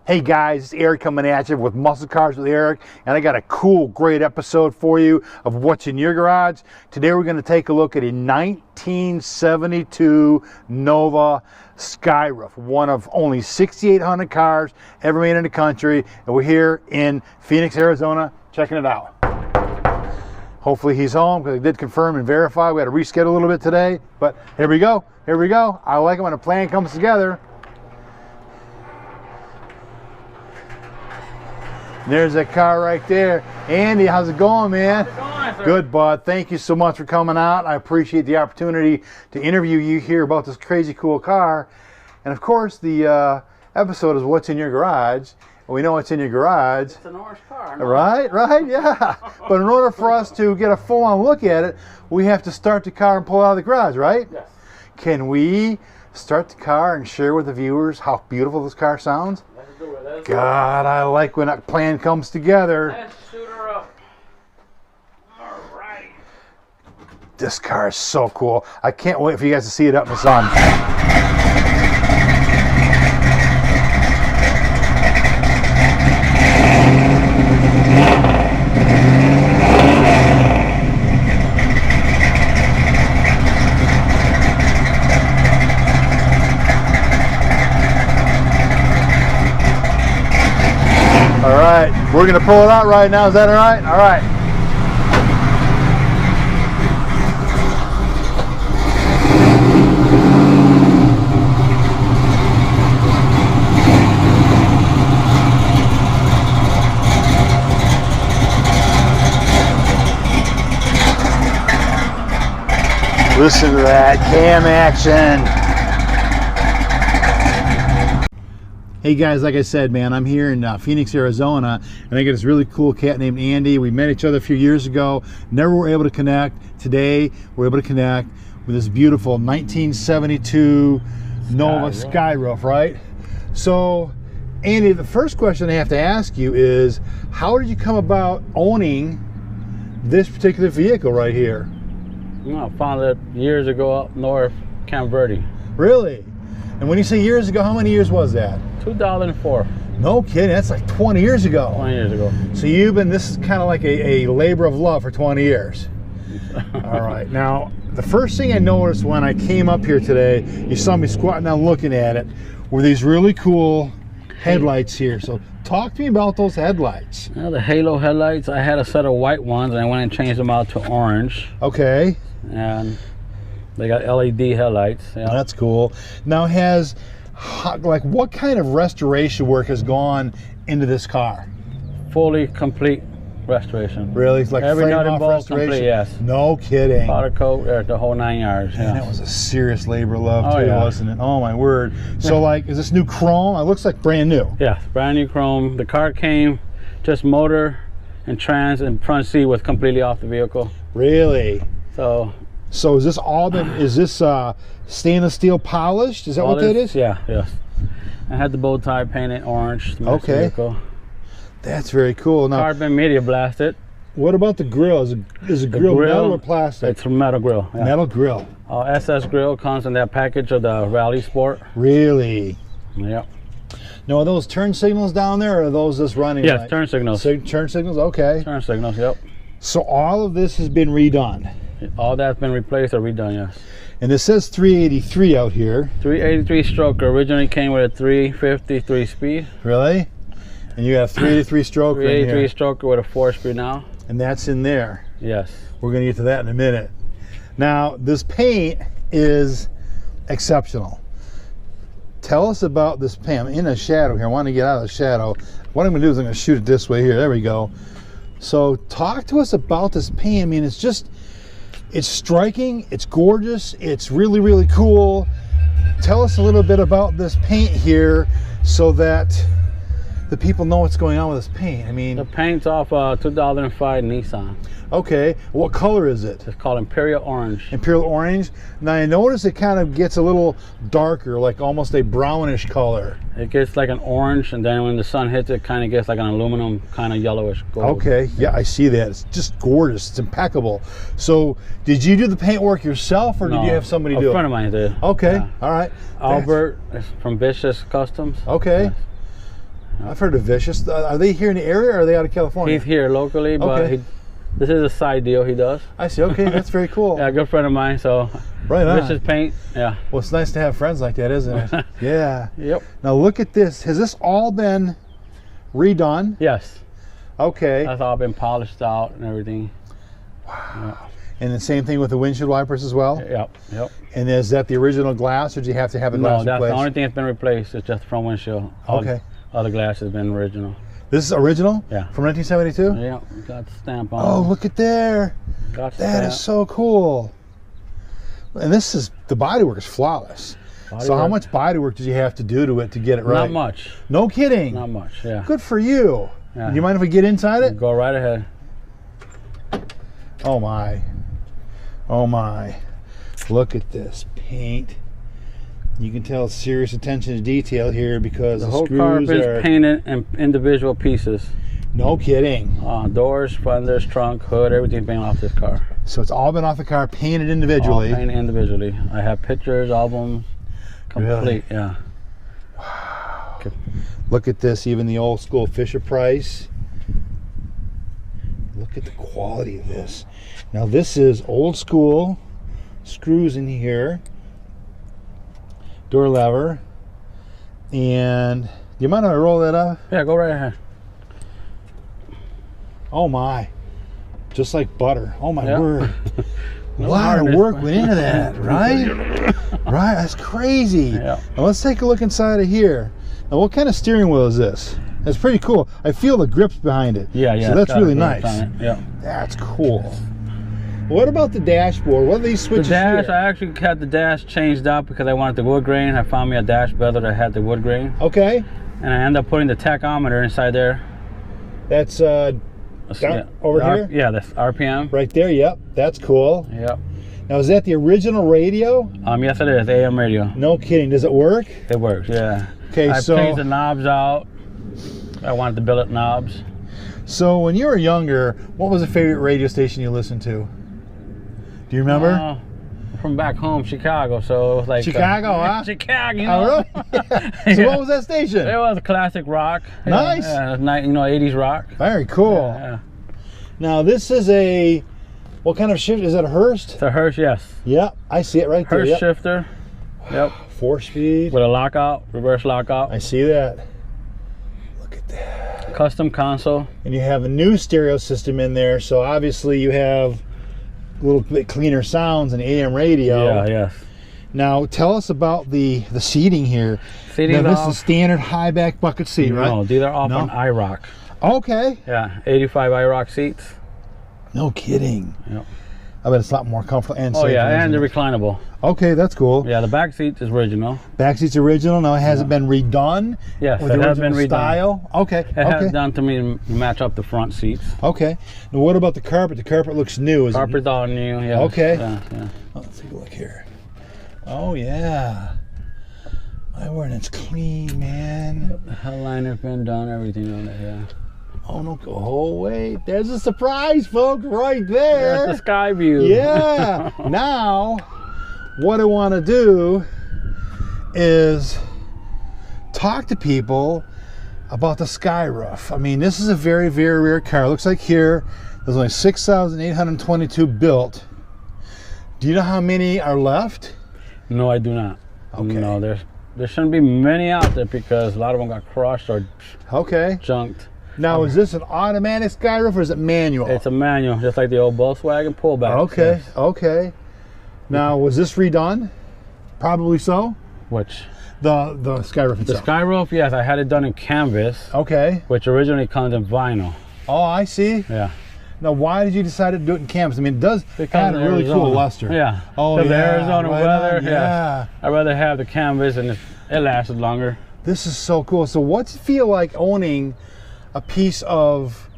Hey guys, it's Eric coming at you with Muscle Cars with Eric, and I got a cool, great episode for you of what's in your garage. Today we're going to take a look at a 1972 Nova Sky Roof, one of only 6,800 cars ever made in the country, and we're here in Phoenix, Arizona, checking it out. Hopefully he's home, because I did confirm and verify. We had to reschedule a little bit today, but here we go. Here we go. I like it when a plan comes together. There's that car right there. Andy, how's it going, man? How's it going, sir? Good, bud. Thank you so much for coming out. I appreciate the opportunity to interview you here about this crazy cool car. And of course, the episode is what's in your garage. And we know what's in your garage. It's an orange car. Right, yeah. But in order for us to get a full-on look at it, we have to start the car and pull it out of the garage, right? Yes. Can we start the car and share with the viewers how beautiful this car sounds? Let's do it. Let's God, I like when a plan comes together. Let's shoot her up. All right. This car is so cool. I can't wait for you guys to see it up in the sun. All right, we're gonna pull it out right now. Is that all right? All right. Listen to that cam action. Hey guys, like I said, man, I'm here in Phoenix, Arizona, and I got this really cool cat named Andy. We met each other a few years ago, never were able to connect. Today, we're able to connect with this beautiful 1972 Nova Sky Roof, right? So, Andy, the first question I have to ask you is, how did you come about owning this particular vehicle right here? I found it years ago up north, Camp Verde. Really? And when you say years ago, how many years was that? 2004. No kidding, that's like 20 years ago. 20 years ago. So this is kind of like a labor of love for 20 years. All right, now, the first thing I noticed when I came up here today, you saw me squatting down looking at it, were these really cool headlights here. So talk to me about those headlights. Now, the halo headlights, I had a set of white ones, and I went and changed them out to orange. Okay. And they got LED headlights. Yeah. That's cool. Now, what kind of restoration work has gone into this car? Fully complete restoration. Really? It's like every frame nut and off bolt restoration? complete, yes. No kidding. Powder coat, the whole 9 yards. Man, Yeah. that was a serious labor of love too, yeah. wasn't it? Oh my word. So like, is this new chrome? It looks like brand new. Yeah, brand new chrome. The car came just motor and trans and front seat was completely off the vehicle. Really? So is this is this stainless steel polished? Is that what that is? Yeah, yes. I had the bow tie painted orange to match the vehicle. That's very cool. Now, Carbon media blasted. what about the grill? Is the grill metal or plastic? It's a metal grill. Yeah. Metal grill. SS grill comes in that package of the Rally Sport. Really? Yep. Now, are those turn signals down there, or are those just running? Yes, turn signals. Turn signals, okay. Turn signals, yep. So all of this has been redone? All that's been replaced or redone, yes. And it says 383 out here. 383 stroke. Originally came with a 353 speed. Really? And you have 383 stroke right here. 383 stroke with a 4-speed now. And that's in there. Yes. We're going to get to that in a minute. Now, this paint is exceptional. Tell us about this paint. I'm in a shadow here. I want to get out of the shadow. What I'm going to do is I'm going to shoot it this way here. There we go. So talk to us about this paint. I mean, it's striking, it's gorgeous, it's really, really cool. Tell us a little bit about this paint here so that the people know what's going on with this paint. I mean, the paint's off 2005 Nissan. Okay. What color is it? It's called Imperial Orange. Imperial orange. Now I notice it kind of gets a little darker, like almost a brownish color. It gets like an orange, and then when the sun hits it, it kind of gets like an aluminum kind of yellowish gold. Okay, yeah, I see that. It's just gorgeous. It's impeccable. So, did you do the paint work yourself, or did you have somebody do it? A friend of mine did. Okay, Yeah. all right. Albert is from Vicious Customs. Okay. Yes. I've heard of Vicious. Are they here in the area, or are they out of California? He's here locally, but Okay. this is a side deal he does. I see. Okay, that's very cool. Yeah, a good friend of mine. So Right on. Vicious Paint. Yeah. Well, it's nice to have friends like that, isn't it? Yeah. Yep. Now look at this. Has this all been redone? Yes. Okay. That's all been polished out and everything. And the same thing with the windshield wipers as well? Yep. Yep. And is that the original glass, or do you have to have the glass No, that's replaced? the only thing that's been replaced. It's just the front windshield. Okay. Other glass has been original. This is original? Yeah. From 1972? Yeah. Got the stamp on. Oh, look at there. Got the That stamp. is so cool. And this is, the bodywork is flawless. So how Bodywork. much bodywork did you have to do to it to get it right? Not much. No kidding. Not much. Yeah. Good for you. Yeah. Do you mind if we get inside it? Go right ahead. Oh my. Oh my. Look at this paint. You can tell serious attention to detail here because The the whole screws car are... is painted in individual pieces. No kidding. Doors, fenders, trunk, hood, everything painted off this car. So it's all been off the car, painted All individually. painted individually. I have pictures, albums, complete. Really? Yeah. Look at this, even the old school Fisher Price. Look at the quality of this. Now this is old school, screws in here, door lever, and do you mind if I roll that up? Yeah, go right ahead. Oh my, just like butter. Oh my Yeah. word. A No lot of hardness. work went into that, right? Right, that's crazy. Yeah. Now let's take a look inside of here. Now what kind of steering wheel is this? That's pretty cool. I feel the grips behind it. Yeah, yeah. So it's that's got really a grip nice. on it. Yeah. That's cool. What about the dashboard? What are these The switches dash, here? I actually had the dash changed up because I wanted the wood grain. I found me a dash bezel that had the wood grain. Okay. And I ended up putting the tachometer inside there. That's down, over the here? Yeah, that's RPM. Right there, yep. That's cool. Yep. Now is that the original radio? Yes it is, AM radio. No kidding. Does it work? It works, yeah. Okay, I so changed the knobs out. I wanted the billet knobs. so when you were younger, what was the favorite radio station you listened to? Do you remember? From back home, Chicago, so it was like Chicago, huh? Chicago, you Oh, know. really? So what was that station? It was classic rock. Nice. Yeah, 80s rock. Very cool. Yeah. Now this is a, what kind of shift? Is that a Hurst? It's a Hurst, yes. Yep, I see it right there. Hurst Yep. shifter. Yep. 4-speed. With a lockout, reverse lockout. I see that. Look at that. Custom console. And you have a new stereo system in there, so obviously you have a little bit cleaner sounds and AM radio. Yeah, yes. Now tell us about the seating here. Seating's Now this off. is standard high back bucket seat, right? No, these are off No? on IROC. Okay. Yeah, 85 IROC seats. No kidding. Yep. I bet it's a lot more comfortable and Oh safer, yeah, and isn't the it? reclinable. Okay, that's cool. Yeah, the back seat is original. Back seat's original. Now it hasn't been redone. Yes, with it the has been original redone. style. Okay. It okay. has done to me to match up the front seats. Okay. Now what about the carpet? The carpet looks new, isn't it? Carpet's all new. Yeah. Okay. Yeah, yeah. Oh, let's take a look here. Oh yeah. My word, it's clean, man. The headliner's been done. Everything on it. Yeah. Oh no! Oh wait, there's a surprise, folks, right there. There's the sky view. Yeah. Now, what I want to do is talk to people about the Sky Roof. I mean, this is a very, very rare car. Looks like here there's only 6,822 built. Do you know how many are left? No, I do not. Okay. No, there shouldn't be many out there because a lot of them got crushed or Okay. junked. Now, is this an automatic Sky Roof or is it manual? It's a manual, just like the old Volkswagen pullback. Okay. Yes. Okay. Now, was this redone? Probably so. Which? The Sky Roof The itself. sky roof, yes, I had it done in canvas, Okay. which originally comes in vinyl. Oh, I see. Yeah. Now, why did you decide to do it in canvas? I mean, it does have a of really cool Arizona. luster. Yeah. Oh, Because yeah. the Arizona right weather, on, yeah. yeah. I'd rather have the canvas and it lasted longer. This is so cool. So, what's it feel like owning a piece of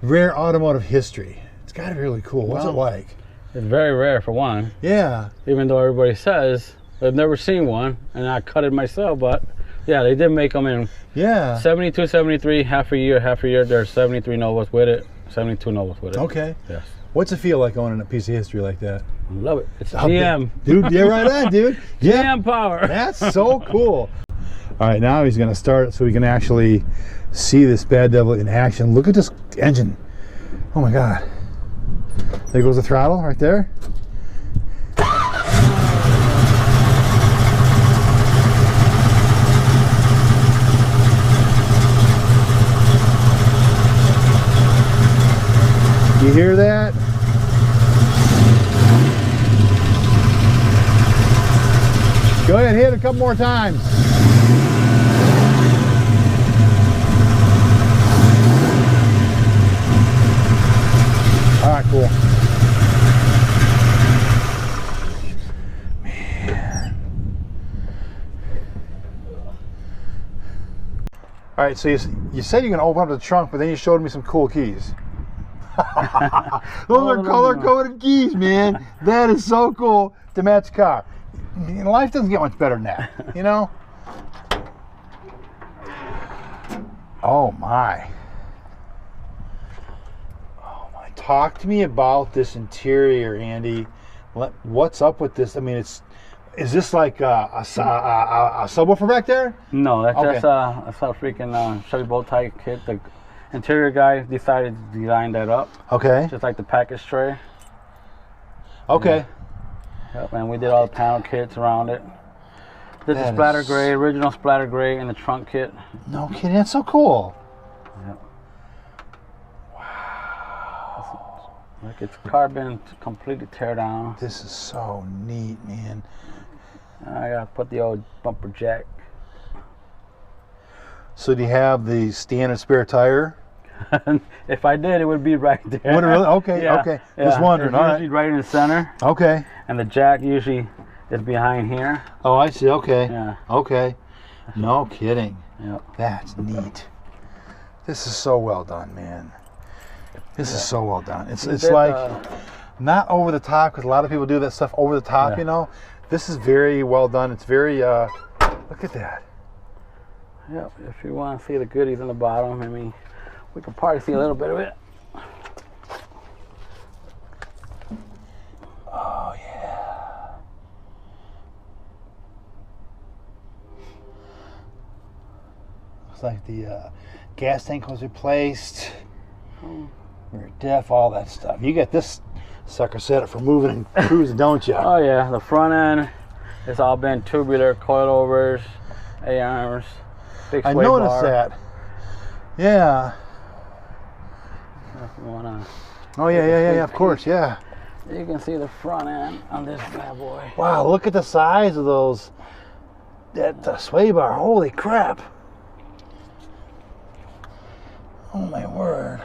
rare automotive history? It's got to be really cool. What's it like? It's very rare for one. Yeah. Even though everybody says they've never seen one, and I cut it myself, but yeah, they did make them in 72, 73, half a year. There's 73 Novas with it, 72 Novas with it. Okay. Yes. What's it feel like owning a piece of history like that? I love it. It's GM. Dude, yeah, right on, dude. GM power. That's so cool. All right, now he's going to start so we can actually see this bad devil in action. Look at this engine. Oh my God. There goes the throttle right there. You hear that? Go ahead, hit it a couple more times. All right, cool. Man. All right, so you said you're going to open up the trunk, but then you showed me some cool keys. Those are color-coded keys, man. That is so cool to match the car. Life doesn't get much better than that, you know? Oh my. Oh my. Talk to me about this interior, Andy. What's up with this? I mean, is this like a subwoofer back there? No, that's just a freaking Chevy bow tie kit. The interior guy decided to design that up. Okay. Just like the package tray. Okay. Yeah. Yep, and we did all the panel kits around it. Did the splatter gray, original splatter gray in the trunk kit. No kidding, that's so cool. Yep. Wow. Like it's carbon to completely tear down. This is so neat, man. I gotta put the old bumper jack. So do you have the standard spare tire? If I did, it would be right there. Would it really? Okay, yeah, okay. Yeah. Just wondering. It's usually right in the center. Okay. And the jack usually is behind here. Oh, I see. Okay. Yeah. Okay. No kidding. Yep. That's neat. This is so well done, man. This is so well done. It's like not over the top, because a lot of people do that stuff over the top, you know. This is very well done. It's very look at that. Yep. If you want to see the goodies in the bottom, I mean, we can probably see a little bit of it. Oh yeah. Looks like the gas tank was replaced. Rear diff, all that stuff. You get this sucker set up for moving and cruising, don't you? Oh yeah, the front end, it's all been tubular coilovers, A-arms, big sway bar. I noticed that. Yeah. If you wanna Oh yeah, of course, yeah. You can see the front end on this bad boy. Wow, look at the size of those. That sway bar, holy crap. Oh my word.